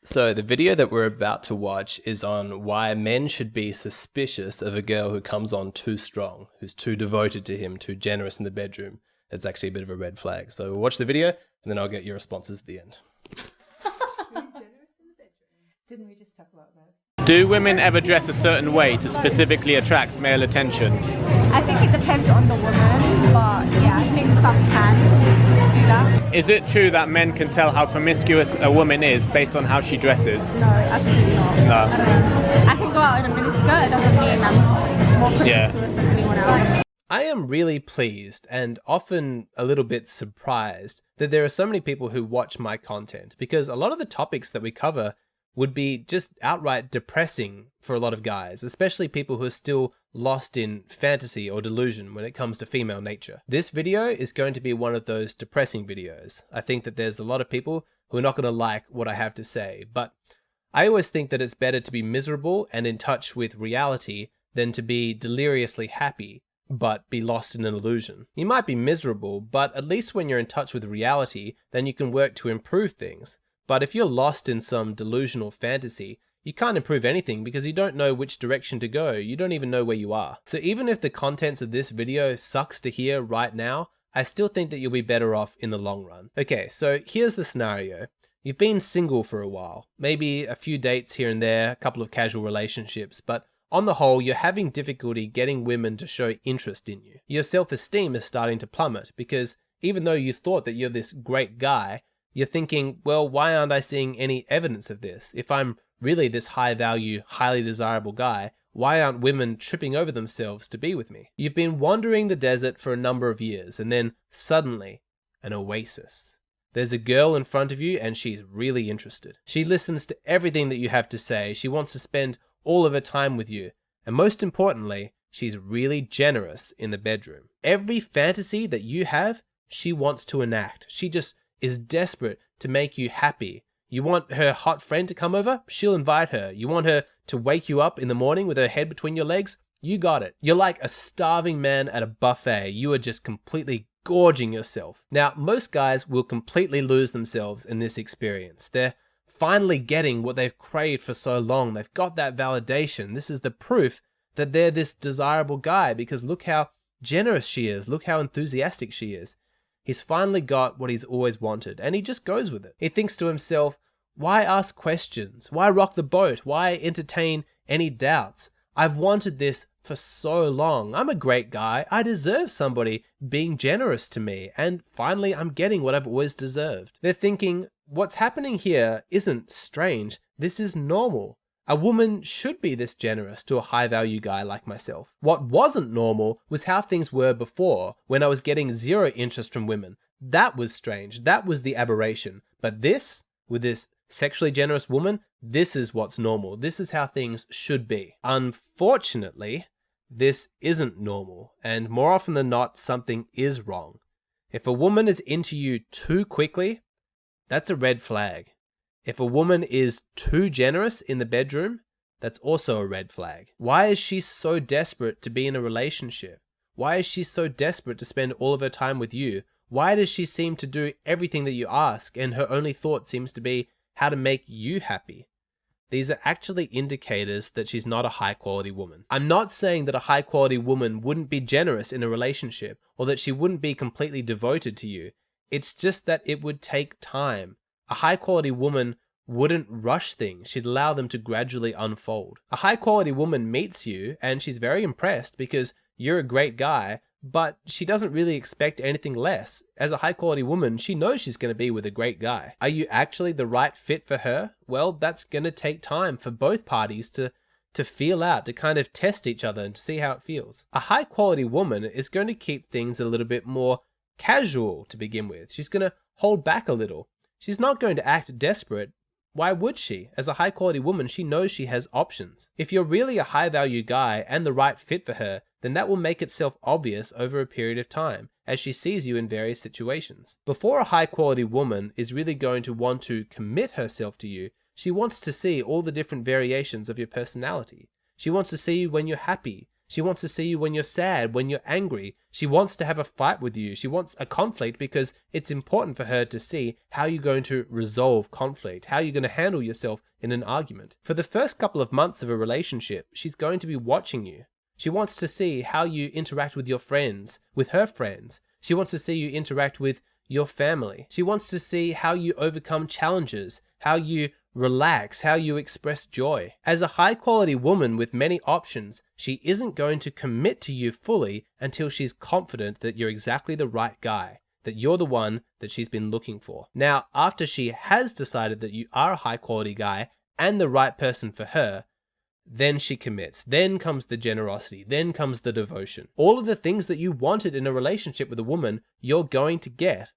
So the video that we're about to watch is on why men should be suspicious of a girl who comes on too strong, who's too devoted to him, too generous in the bedroom. It's actually a bit of a red flag. So we'll watch the video and then I'll get your responses at the end. Didn't we just talk about that? Do women ever dress a certain way to specifically attract male attention? I think it depends on the woman, but yeah, I think some can do that. Is it true that men can tell how promiscuous a woman is based on how she dresses? No, absolutely not. No. I mean, I can go out in a miniskirt, it doesn't mean I'm more promiscuous than anyone else. I am really pleased and often a little bit surprised that there are so many people who watch my content, because a lot of the topics that we cover would be just outright depressing for a lot of guys, especially people who are still lost in fantasy or delusion when it comes to female nature. This video is going to be one of those depressing videos. I think that there's a lot of people who are not going to like what I have to say, but I always think that it's better to be miserable and in touch with reality than to be deliriously happy but be lost in an illusion. You might be miserable, but at least when you're in touch with reality, then you can work to improve things. But if you're lost in some delusional fantasy, you can't improve anything because you don't know which direction to go. You don't even know where you are. So even if the contents of this video sucks to hear right now, I still think that you'll be better off in the long run. Okay, so here's the scenario. You've been single for a while, maybe a few dates here and there, a couple of casual relationships, but on the whole, you're having difficulty getting women to show interest in you. Your self-esteem is starting to plummet because even though you thought that you're this great guy, you're thinking, well, why aren't I seeing any evidence of this? If I'm really this high-value, highly desirable guy, why aren't women tripping over themselves to be with me? You've been wandering the desert for a number of years, and then suddenly, an oasis. There's a girl in front of you, and she's really interested. She listens to everything that you have to say. She wants to spend all of her time with you. And most importantly, she's really generous in the bedroom. Every fantasy that you have, she wants to enact. She just is desperate to make you happy. You want her hot friend to come over? She'll invite her. You want her to wake you up in the morning with her head between your legs? You got it. You're like a starving man at a buffet. You are just completely gorging yourself. Now, most guys will completely lose themselves in this experience. They're finally getting what they've craved for so long. They've got that validation. This is the proof that they're this desirable guy because look how generous she is. Look how enthusiastic she is. He's finally got what he's always wanted, and he just goes with it. He thinks to himself, why ask questions? Why rock the boat? Why entertain any doubts? I've wanted this for so long. I'm a great guy. I deserve somebody being generous to me, and finally I'm getting what I've always deserved. They're thinking, what's happening here isn't strange. This is normal. A woman should be this generous to a high-value guy like myself. What wasn't normal was how things were before, when I was getting zero interest from women. That was strange. That was the aberration. But this, with this sexually generous woman, this is what's normal. This is how things should be. Unfortunately, this isn't normal, and more often than not, something is wrong. If a woman is into you too quickly, that's a red flag. If a woman is too generous in the bedroom, that's also a red flag. Why is she so desperate to be in a relationship? Why is she so desperate to spend all of her time with you? Why does she seem to do everything that you ask and her only thought seems to be how to make you happy? These are actually indicators that she's not a high quality woman. I'm not saying that a high quality woman wouldn't be generous in a relationship or that she wouldn't be completely devoted to you. It's just that it would take time. A high quality woman wouldn't rush things. She'd allow them to gradually unfold. A high quality woman meets you and she's very impressed because you're a great guy, but she doesn't really expect anything less. As a high quality woman, she knows she's going to be with a great guy. Are you actually the right fit for her? Well, that's going to take time for both parties to feel out, to kind of test each other and to see how it feels. A high quality woman is going to keep things a little bit more casual to begin with. She's going to hold back a little. She's not going to act desperate. Why would she? As a high quality woman, she knows she has options. If you're really a high value guy and the right fit for her, then that will make itself obvious over a period of time as she sees you in various situations. Before a high quality woman is really going to want to commit herself to you, she wants to see all the different variations of your personality. She wants to see you when you're happy. She wants to see you when you're sad, when you're angry. She wants to have a fight with you. She wants a conflict because it's important for her to see how you're going to resolve conflict, how you're going to handle yourself in an argument. For the first couple of months of a relationship, she's going to be watching you. She wants to see how you interact with your friends, with her friends. She wants to see you interact with your family. She wants to see how you overcome challenges, how you relax, how you express joy. As a high quality woman with many options, she isn't going to commit to you fully until she's confident that you're exactly the right guy, that you're the one that she's been looking for. Now, after she has decided that you are a high quality guy and the right person for her, then she commits. Then comes the generosity. Then comes the devotion. All of the things that you wanted in a relationship with a woman, you're going to get,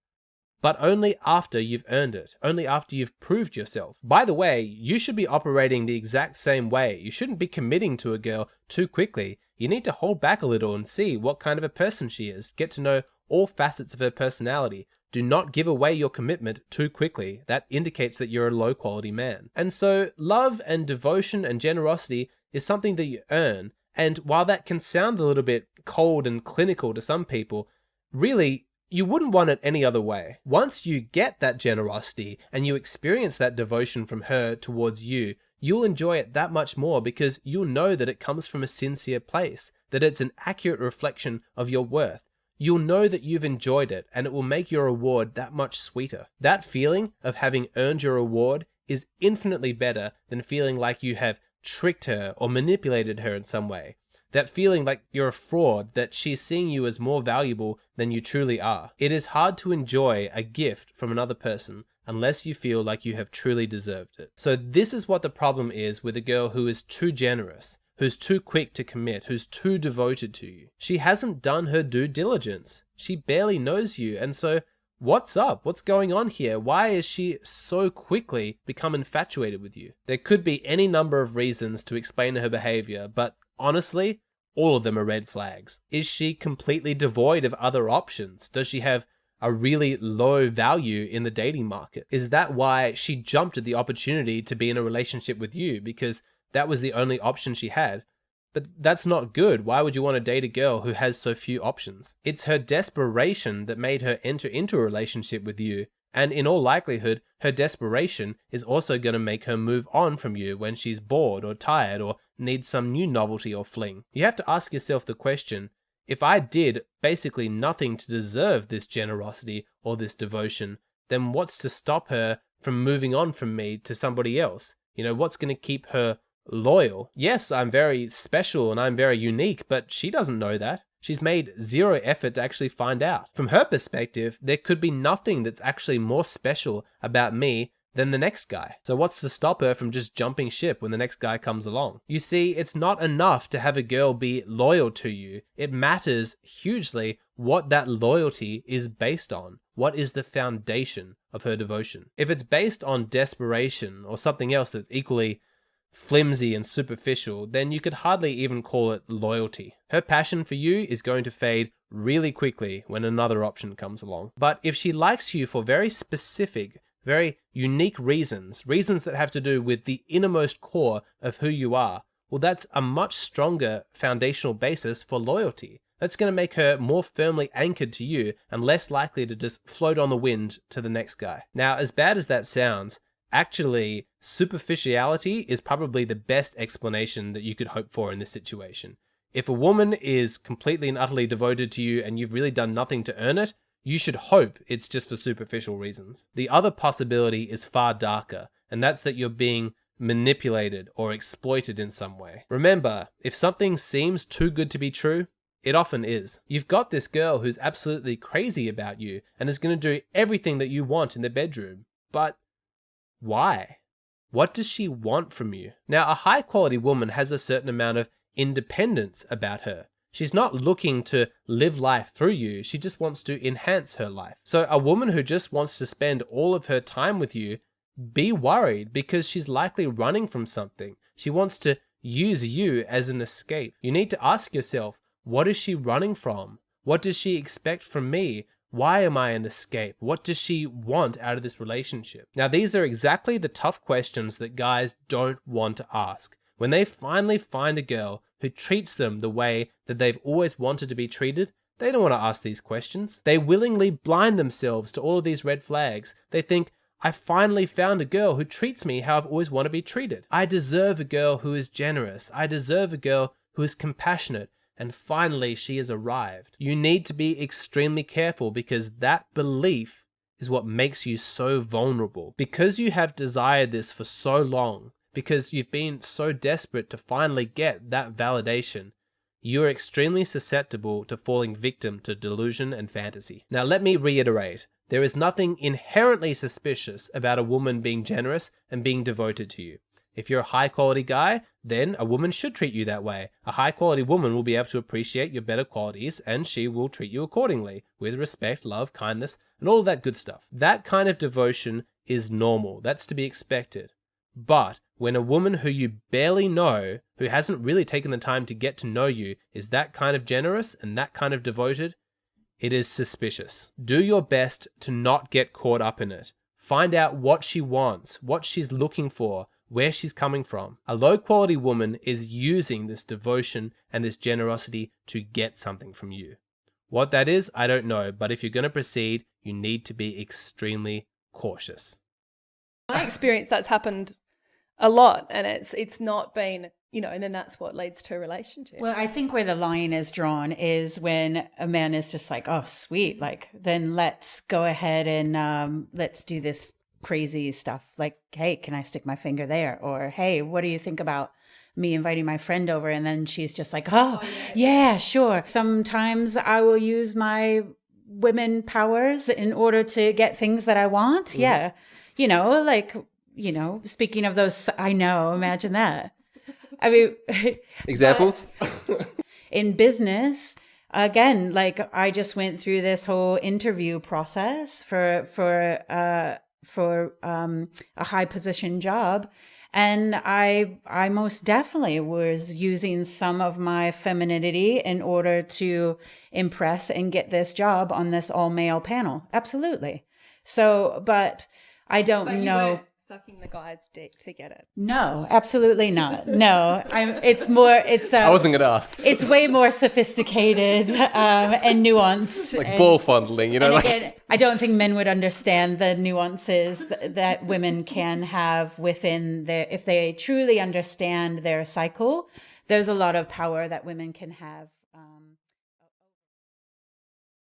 but only after you've earned it, only after you've proved yourself. By the way, you should be operating the exact same way. You shouldn't be committing to a girl too quickly. You need to hold back a little and see what kind of a person she is. Get to know all facets of her personality. Do not give away your commitment too quickly. That indicates that you're a low quality man. And so love and devotion and generosity is something that you earn. And while that can sound a little bit cold and clinical to some people, really, you wouldn't want it any other way. Once you get that generosity and you experience that devotion from her towards you, you'll enjoy it that much more because you'll know that it comes from a sincere place, that it's an accurate reflection of your worth. You'll know that you've enjoyed it and it will make your reward that much sweeter. That feeling of having earned your reward is infinitely better than feeling like you have tricked her or manipulated her in some way. That feeling like you're a fraud, that she's seeing you as more valuable than you truly are. It is hard to enjoy a gift from another person unless you feel like you have truly deserved it. So this is what the problem is with a girl who is too generous, who's too quick to commit, who's too devoted to you. She hasn't done her due diligence. She barely knows you, and so what's up? What's going on here? Why is she so quickly become infatuated with you? There could be any number of reasons to explain her behavior, but honestly, all of them are red flags. Is she completely devoid of other options? Does she have a really low value in the dating market? Is that why she jumped at the opportunity to be in a relationship with you? Because that was the only option she had. But that's not good. Why would you want to date a girl who has so few options? It's her desperation that made her enter into a relationship with you. And in all likelihood, her desperation is also going to make her move on from you when she's bored or tired or needs some new novelty or fling. You have to ask yourself the question, if I did basically nothing to deserve this generosity or this devotion, then what's to stop her from moving on from me to somebody else? You know, what's going to keep her loyal? Yes, I'm very special and I'm very unique, but she doesn't know that. She's made zero effort to actually find out. From her perspective, there could be nothing that's actually more special about me than the next guy. So what's to stop her from just jumping ship when the next guy comes along? You see, it's not enough to have a girl be loyal to you. It matters hugely what that loyalty is based on. What is the foundation of her devotion? If it's based on desperation or something else that's equally flimsy and superficial, then you could hardly even call it loyalty. Her passion for you is going to fade really quickly when another option comes along. But if she likes you for very specific, very unique reasons that have to do with the innermost core of who you are, well, that's a much stronger foundational basis for loyalty. That's going to make her more firmly anchored to you and less likely to just float on the wind to the next guy. Now, as bad as that sounds, actually, superficiality is probably the best explanation that you could hope for in this situation. If a woman is completely and utterly devoted to you and you've really done nothing to earn it, you should hope it's just for superficial reasons. The other possibility is far darker, and that's that you're being manipulated or exploited in some way. Remember, if something seems too good to be true, it often is. You've got this girl who's absolutely crazy about you and is going to do everything that you want in the bedroom. But why? What does she want from you? Now, a high quality woman has a certain amount of independence about her. She's not looking to live life through you. She just wants to enhance her life. So a woman who just wants to spend all of her time with you, be worried because she's likely running from something. She wants to use you as an escape. You need to ask yourself, what is she running from? What does she expect from me? Why am I an escape? What does she want out of this relationship? Now, these are exactly the tough questions that guys don't want to ask. When they finally find a girl who treats them the way that they've always wanted to be treated, they don't want to ask these questions. They willingly blind themselves to all of these red flags. They think, I finally found a girl who treats me how I've always wanted to be treated. I deserve a girl who is generous. I deserve a girl who is compassionate. And finally, she has arrived. You need to be extremely careful because that belief is what makes you so vulnerable. Because you have desired this for so long, because you've been so desperate to finally get that validation, you are extremely susceptible to falling victim to delusion and fantasy. Now, let me reiterate. There is nothing inherently suspicious about a woman being generous and being devoted to you. If you're a high quality guy, then a woman should treat you that way. A high quality woman will be able to appreciate your better qualities and she will treat you accordingly with respect, love, kindness, and all of that good stuff. That kind of devotion is normal. That's to be expected. But when a woman who you barely know, who hasn't really taken the time to get to know you, is that kind of generous and that kind of devoted, it is suspicious. Do your best to not get caught up in it. Find out what she wants, what she's looking for, where she's coming from. A low quality woman is using this devotion and this generosity to get something from you. What that is, I don't know, but if you're going to proceed, you need to be extremely cautious. My experience, that's happened a lot, and it's not been, and then that's what leads to a relationship. Well, I think where the line is drawn is when a man is just like, oh, sweet, like, then let's go ahead and let's do this crazy stuff. Like, hey, can I stick my finger there? Or, hey, what do you think about me inviting my friend over? And then she's just like, oh yeah, sure. Sometimes I will use my women powers in order to get things that I want. Mm-hmm. Yeah. Speaking of those, I know, imagine that. I mean, examples in business, again, like I just went through this whole interview process for a high position job. And I most definitely was using some of my femininity in order to impress and get this job on this all male panel. Absolutely. So, but I don't know. Sucking the guy's dick to get it. No, absolutely not. No, it's more. I wasn't going to ask. It's way more sophisticated and nuanced. Like ball fondling, Again, I don't think men would understand the nuances that women can have within their. If they truly understand their cycle, there's a lot of power that women can have